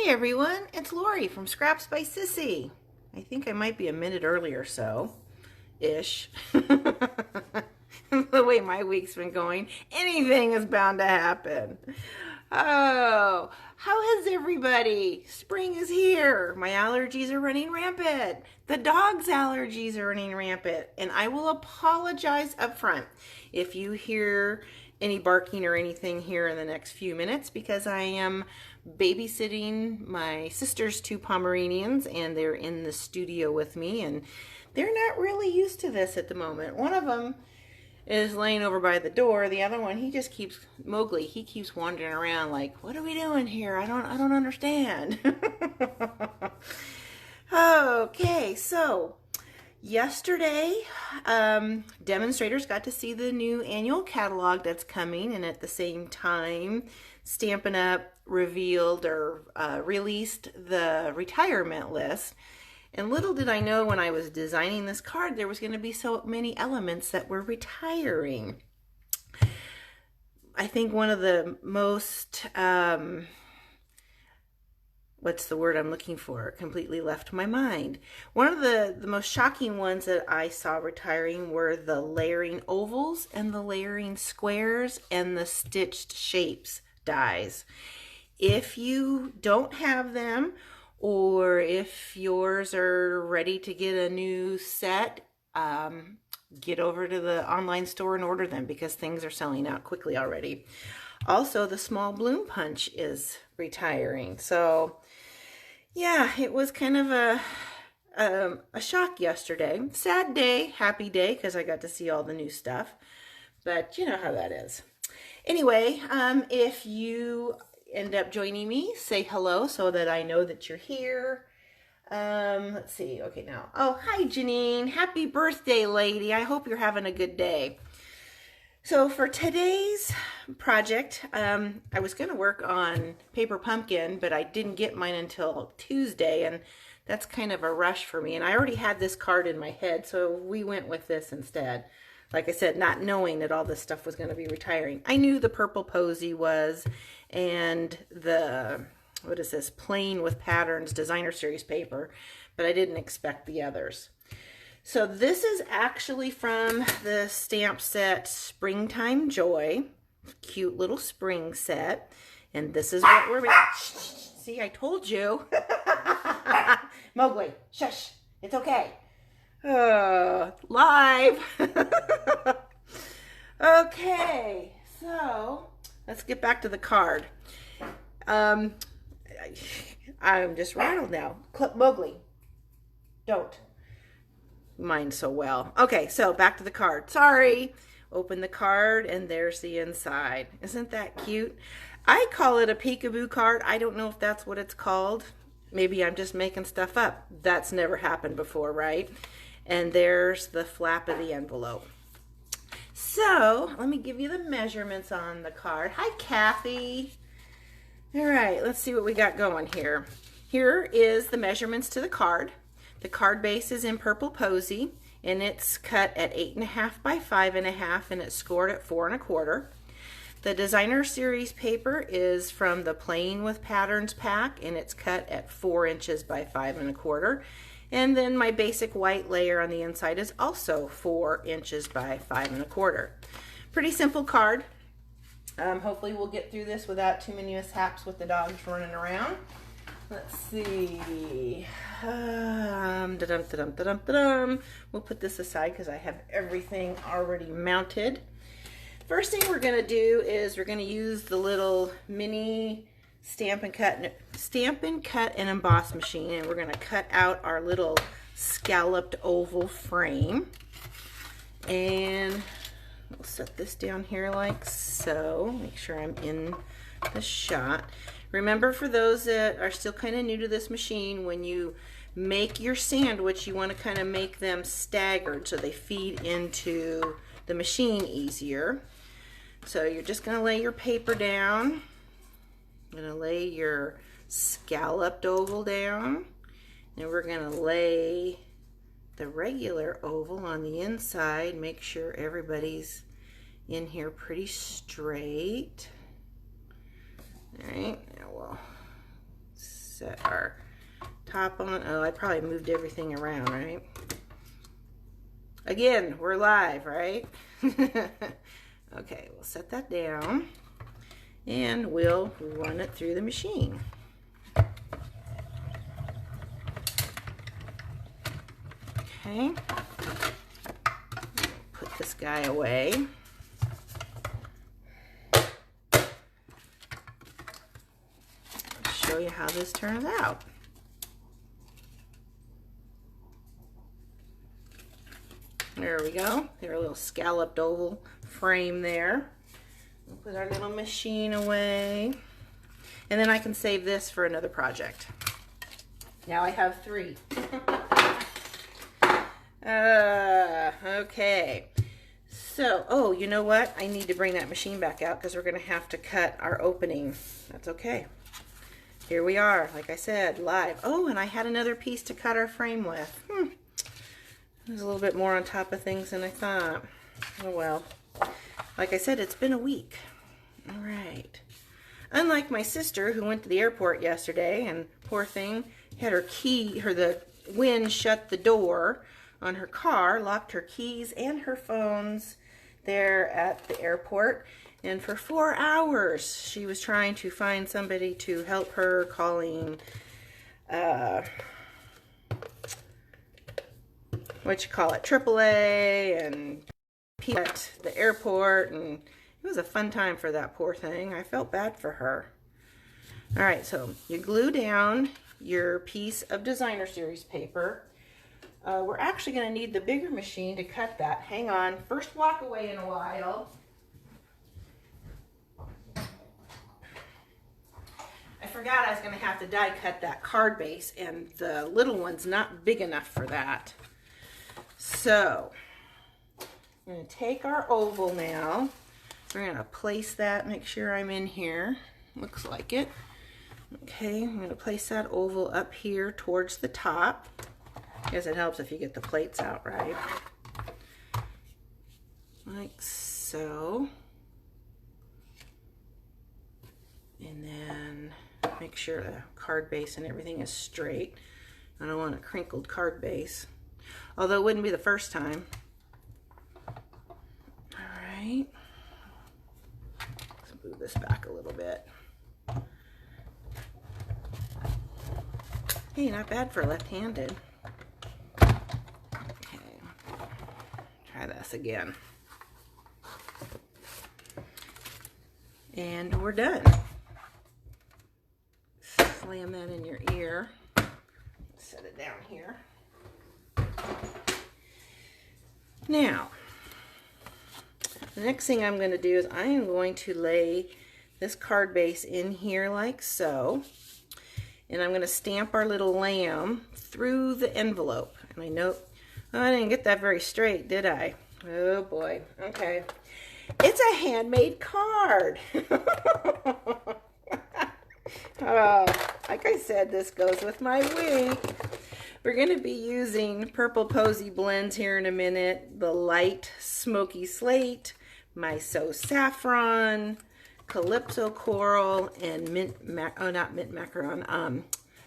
Hey everyone, it's Lori from Scraps by Sissy. I think I might be a minute early or so-ish. The way my week's been going, anything is bound to happen. Oh, how is everybody? Spring is here. My allergies are running rampant. The dog's allergies are running rampant. And I will apologize up front if you hear any barking or anything here in the next few minutes, because I am babysitting my sister's two Pomeranians and they're in the studio with me and they're not really used to this at the moment. One of them is laying over by the door. The other one, he just keeps, Mowgli, he keeps wandering around like, what are we doing here? I don't understand. Okay, so yesterday, demonstrators got to see the new annual catalog that's coming, and at the same time, Stampin' Up! Revealed or released the retirement list. And little did I know when I was designing this card, there was going to be so many elements that were retiring. I think one of the most, what's the word I'm looking for? It completely left my mind. One of the most shocking ones that I saw retiring were the layering ovals and the layering squares and the stitched shapes dies. If you don't have them, or if yours are ready to get a new set, get over to the online store and order them because things are selling out quickly already. Also, the small bloom punch is retiring. So yeah, it was kind of a shock yesterday. Sad day, happy day, because I got to see all the new stuff. But you know how that is. Anyway, if you end up joining me, say hello so that I know that you're here. Let's see. Okay, now. Oh, hi, Janine. Happy birthday, lady. I hope you're having a good day. So for today's project, I was going to work on Paper Pumpkin, but I didn't get mine until Tuesday, and that's kind of a rush for me. And I already had this card in my head, so we went with this instead. Like I said, not knowing that all this stuff was going to be retiring. I knew the purple posy was, and the, what is this, Plain with Patterns designer series paper, but I didn't expect the others. So this is actually from the stamp set Springtime Joy, cute little spring set, and this is what we're making. See, I told you. Mowgli, shush, it's okay. Live. Okay, so let's get back to the card. I'm just rattled now. Mowgli, don't mind so well. Okay, so back to the card. Sorry. Open the card and there's the inside. Isn't that cute? I call it a peekaboo card. I don't know if that's what it's called. Maybe I'm just making stuff up. That's never happened before, right? And there's the flap of the envelope. So let me give you the measurements on the card. Hi, Kathy. All right, let's see what we got going here. Here is the measurements to the card. The card base is in purple posy, and it's cut at 8.5 by 5.5, and it's scored at 4 1/4. The designer series paper is from the Playing with Patterns pack, and it's cut at 4 inches by 5 1/4. And then my basic white layer on the inside is also 4 inches by 5 1/4. Pretty simple card. Hopefully we'll get through this without too many mishaps with the dogs running around. Let's see. We'll put this aside because I have everything already mounted. First thing we're going to do is we're going to use the little mini Stamp and cut and emboss machine, and we're going to cut out our little scalloped oval frame, and we'll set this down here like so. Make sure I'm in the shot. Remember, for those that are still kind of new to this machine, when you make your sandwich, you want to kind of make them staggered so they feed into the machine easier. So you're just going to lay your paper down. I'm going to lay your scalloped oval down, and we're going to lay the regular oval on the inside. Make sure everybody's in here pretty straight. All right, now we'll set our top on. Oh, I probably moved everything around, right? Again, we're live, right? Okay, we'll set that down and we'll run it through the machine. Okay, put this guy away. I'll show you how this turns out. There we go. There's a little scalloped oval frame there. We'll put our little machine away. And then I can save this for another project. Now I have 3. Okay. So, oh, you know what? I need to bring that machine back out because we're going to have to cut our opening. That's okay. Here we are, like I said, live. Oh, and I had another piece to cut our frame with. There's a little bit more on top of things than I thought. Oh well. Like I said, it's been a week. All right. Unlike my sister who went to the airport yesterday and poor thing had the wind shut the door on her car, locked her keys and her phones there at the airport. And for 4 hours she was trying to find somebody to help her, calling AAA and at the airport, and it was a fun time for that poor thing. I felt bad for her. All right, so you glue down your piece of designer series paper. We're actually going to need the bigger machine to cut that. Hang on, first walk away in a while. I forgot I was going to have to die cut that card base, and the little one's not big enough for that. So, I'm going to take our oval now. We're going to place that, make sure I'm in here. Looks like it. Okay, I'm going to place that oval up here towards the top. I guess it helps if you get the plates out right. Like so. And then make sure the card base and everything is straight. I don't want a crinkled card base. Although it wouldn't be the first time. Alright. Let's move this back a little bit. Hey, not bad for left-handed. Okay. Try this again. And we're done. Slam that in your ear. Set it down here. Now, the next thing I'm going to do is I am going to lay this card base in here like so. And I'm going to stamp our little lamb through the envelope. And I know, oh, I didn't get that very straight, did I? Oh boy. Okay. It's a handmade card. Oh, like I said, this goes with my week. We're going to be using Purple Posy blends here in a minute. The light smoky slate, Miso saffron, calypso coral, and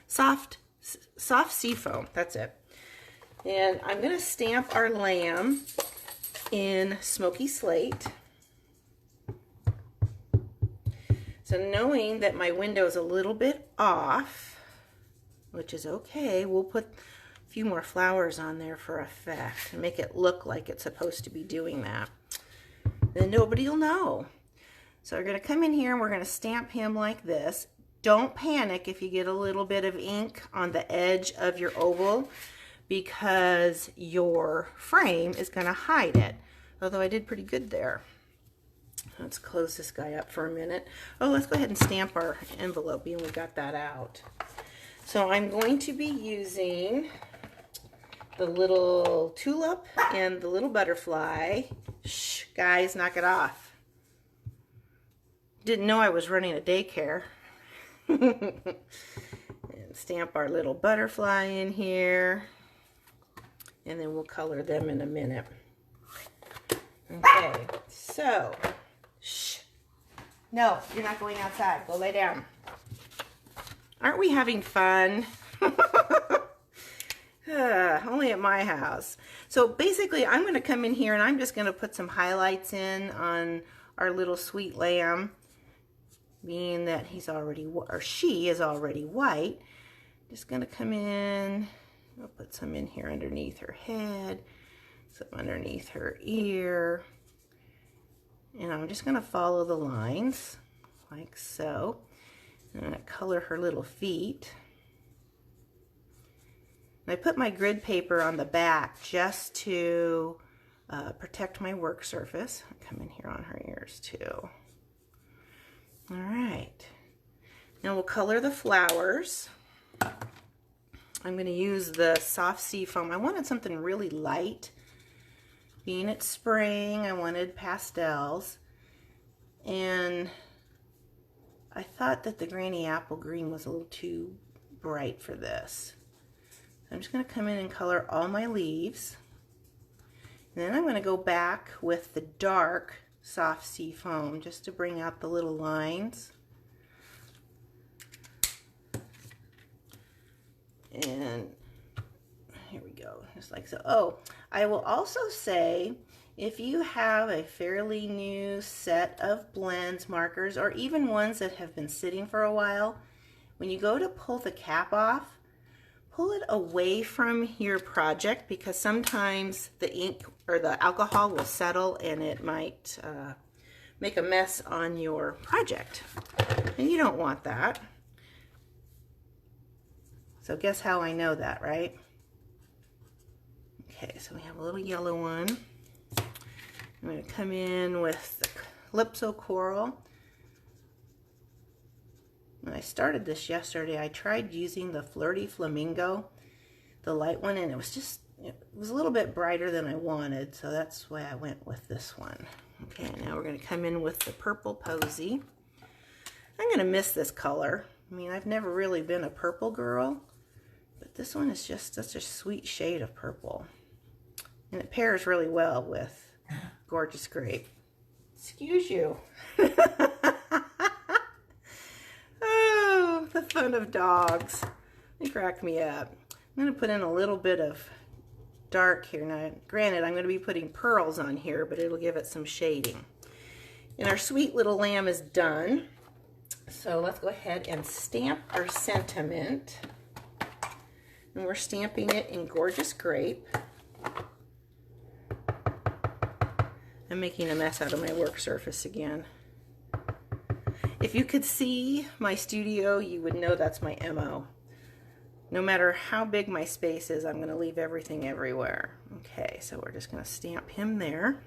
soft seafoam. That's it. And I'm going to stamp our lamb in smoky slate. So knowing that my window is a little bit off, which is okay, we'll put a few more flowers on there for effect and make it look like it's supposed to be doing that. Then nobody will know. So we're going to come in here and we're going to stamp him like this. Don't panic if you get a little bit of ink on the edge of your oval, because your frame is going to hide it. Although I did pretty good there. Let's close this guy up for a minute. Oh, let's go ahead and stamp our envelope, being we got that out. So I'm going to be using the little tulip and the little butterfly. Shh, guys, knock it off. Didn't know I was running a daycare. And stamp our little butterfly in here. And then we'll color them in a minute. Okay, so, shh. No, you're not going outside. Go lay down. Aren't we having fun? Only at my house. So basically I'm going to come in here and I'm just going to put some highlights in on our little sweet lamb, being that he's already, or she is already white. Just going to come in, I'll put some in here underneath her head, some underneath her ear, and I'm just going to follow the lines like so. I'm going to color her little feet. And I put my grid paper on the back just to protect my work surface. I'll come in here on her ears too. All right. Now we'll color the flowers. I'm going to use the soft sea foam. I wanted something really light. Being it's spring, I wanted pastels. And I thought that the Granny Apple Green was a little too bright for this. So I'm just going to come in and color all my leaves. And then I'm going to go back with the dark soft sea foam just to bring out the little lines. And here we go, just like so. Oh, I will also say, if you have a fairly new set of blends, markers, or even ones that have been sitting for a while, when you go to pull the cap off, pull it away from your project, because sometimes the ink or the alcohol will settle and it might make a mess on your project. And you don't want that. So guess how I know that, right? Okay, so we have a little yellow one. I'm going to come in with the calypso coral. When I started this yesterday, I tried using the Flirty Flamingo, the light one, and it was a little bit brighter than I wanted, so that's why I went with this one. Okay, now we're going to come in with the purple posy. I'm going to miss this color. I mean, I've never really been a purple girl, but this one is just such a sweet shade of purple. And it pairs really well with Gorgeous Grape. Excuse you. Oh, the fun of dogs. They crack me up. I'm going to put in a little bit of dark here. Now, granted, I'm going to be putting pearls on here, but it'll give it some shading. And our sweet little lamb is done. So let's go ahead and stamp our sentiment. And we're stamping it in Gorgeous Grape. I'm making a mess out of my work surface again. If you could see my studio, you would know that's my MO. No matter how big my space is, I'm going to leave everything everywhere. Okay, so we're just going to stamp him there.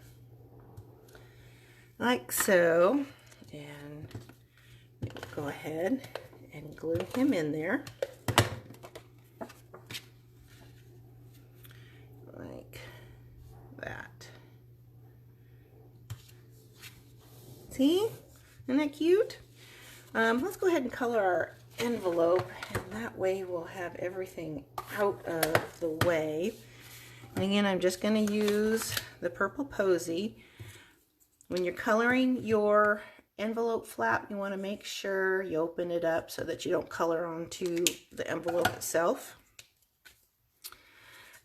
Like so. And we'll go ahead and glue him in there. Like that. See? Isn't that cute? Let's go ahead and color our envelope, and that way we'll have everything out of the way. And again, I'm just going to use the purple posy. When you're coloring your envelope flap, you want to make sure you open it up so that you don't color onto the envelope itself.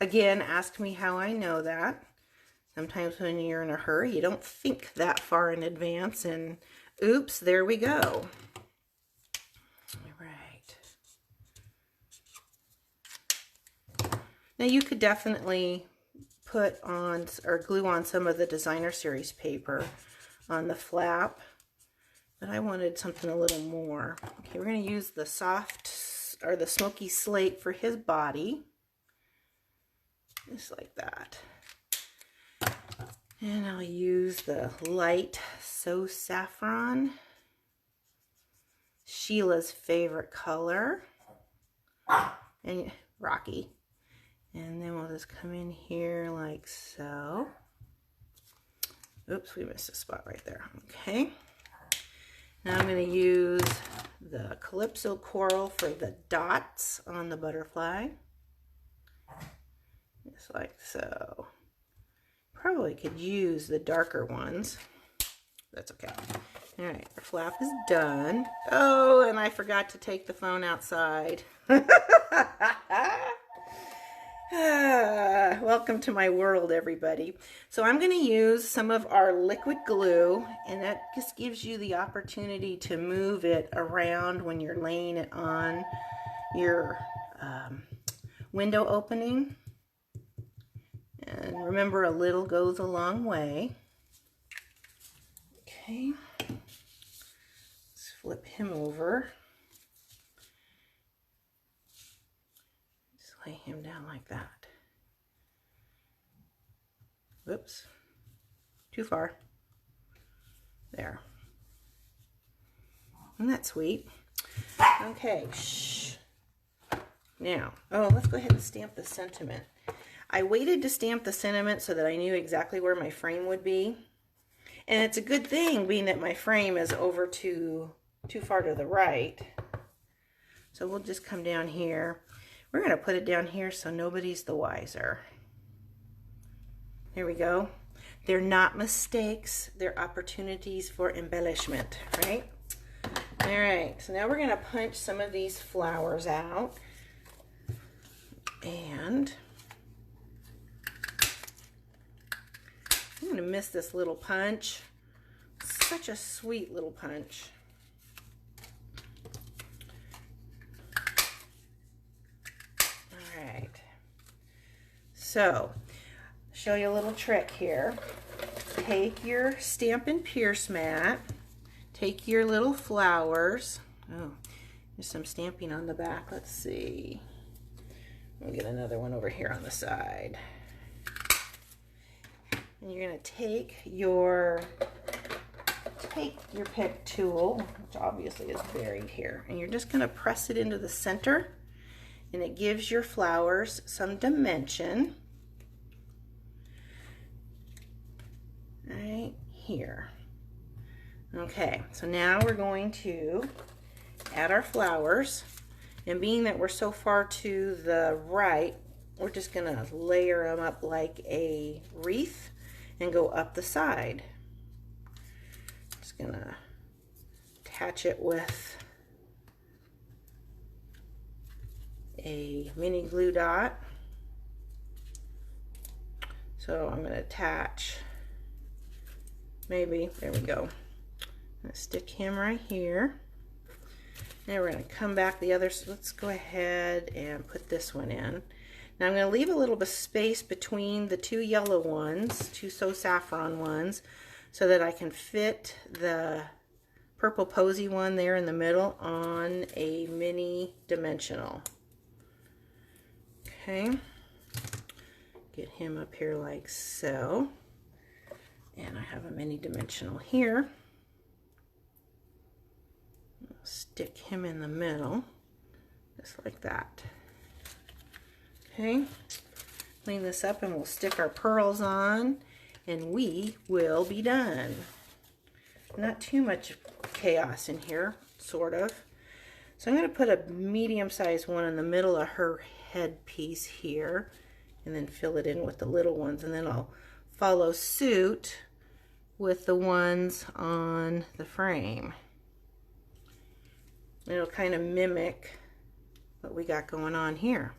Again, ask me how I know that. Sometimes when you're in a hurry, you don't think that far in advance, and oops, there we go. All right. Now you could definitely put on or glue on some of the designer series paper on the flap, but I wanted something a little more. Okay, we're going to use the soft or the smoky slate for his body, just like that. And I'll use the light So Saffron, Sheila's favorite color, and Rocky. And then we'll just come in here like so. Oops, we missed a spot right there. Okay. Now I'm going to use the Calypso Coral for the dots on the butterfly. Just like so. Probably could use the darker ones. That's okay. All right, our flap is done. Oh, and I forgot to take the phone outside. Welcome to my world, everybody. So I'm going to use some of our liquid glue, and that just gives you the opportunity to move it around when you're laying it on your window opening. And remember, a little goes a long way. Okay. Let's flip him over. Just lay him down like that. Whoops. Too far. There. Isn't that sweet? Okay. Shh. Now, let's go ahead and stamp the sentiment. I waited to stamp the sentiment so that I knew exactly where my frame would be. And it's a good thing, being that my frame is over too far to the right. So we'll just come down here. We're going to put it down here so nobody's the wiser. Here we go. They're not mistakes. They're opportunities for embellishment, right? All right, so now we're going to punch some of these flowers out. And I'm going to miss this little punch. Such a sweet little punch. All right. So, show you a little trick here. Take your Stampin' Pierce mat. Take your little flowers. Oh, there's some stamping on the back. Let's see. We'll get another one over here on the side. And you're going to take your pick tool, which obviously is buried here, and you're just going to press it into the center, and it gives your flowers some dimension. Right here. Okay, so now we're going to add our flowers, and being that we're so far to the right, we're just going to layer them up like a wreath and go up the side. Just going to attach it with a mini glue dot. So I'm going to attach, maybe, there we go. I'm going to stick him right here. Now we're going to come back the other, so let's go ahead and put this one in. Now I'm going to leave a little bit of space between the two yellow ones, two So Saffron ones, so that I can fit the purple posy one there in the middle on a mini dimensional. Okay, get him up here like so. And I have a mini dimensional here. Stick him in the middle, just like that. Okay, clean this up and we'll stick our pearls on and we will be done. Not too much chaos in here, sort of. So I'm going to put a medium-sized one in the middle of her headpiece here and then fill it in with the little ones, and then I'll follow suit with the ones on the frame. It'll kind of mimic what we got going on here.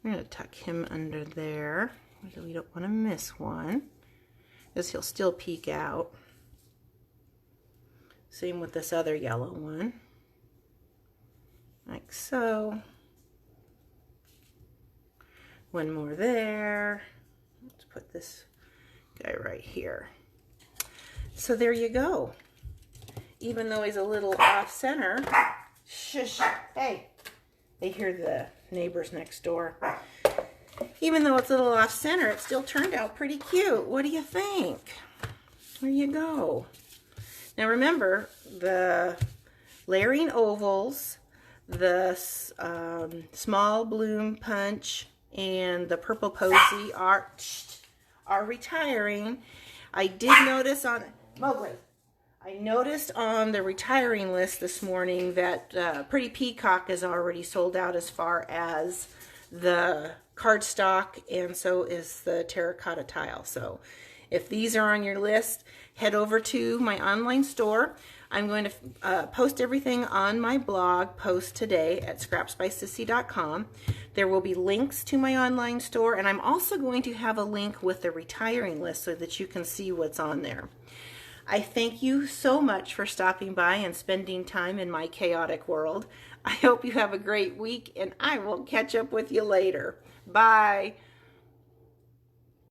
I'm going to tuck him under there. We don't want to miss one, because he'll still peek out. Same with this other yellow one. Like so. One more there. Let's put this guy right here. So there you go. Even though he's a little off center, shush, hey, they hear the neighbors next door. Even though it's a little off center, it still turned out pretty cute. What do you think? There you go. Now remember, the layering ovals, the small bloom punch, and the purple posy are retiring. I did notice on Mowgli, I noticed on the retiring list this morning that Pretty Peacock is already sold out as far as the cardstock, and so is the terracotta tile. So if these are on your list, head over to my online store. I'm going to post everything on my blog post today at scrapsbysissy.com. There will be links to my online store, and I'm also going to have a link with the retiring list so that you can see what's on there. I thank you so much for stopping by and spending time in my chaotic world. I hope you have a great week, and I will catch up with you later. Bye.